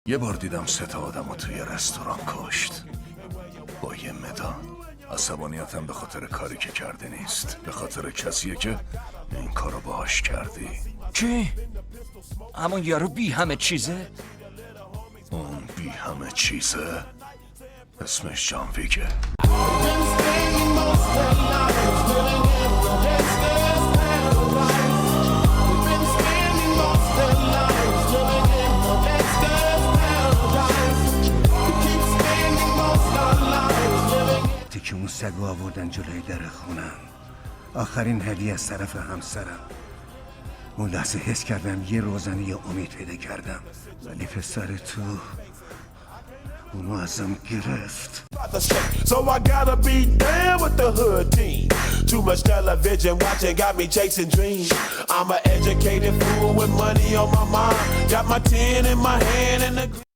یه بار دیدم 3 تا آدمو توی رستوران کشت با یه مداد. عصبانیتم به خاطر کاری که کرده نیست، به خاطر کسیه که این کارو باهاش کردی. کی؟ همون یارو بی همه چیزه؟ اون بی همه چیزه؟ اسمش جان ویکه. که اون سگو آوردن جلوی در خونم. آخرین هدیه از طرف همسرم. اون لحظه حس کردم یه روزنه امید پیدا کردم، ولی پسر تو اونو ازم گرفت. So I gotta be down with the hood team. Too much television watching got me chasing dreams. I'm an educated fool with money on my mind. Got my tin in my hand and the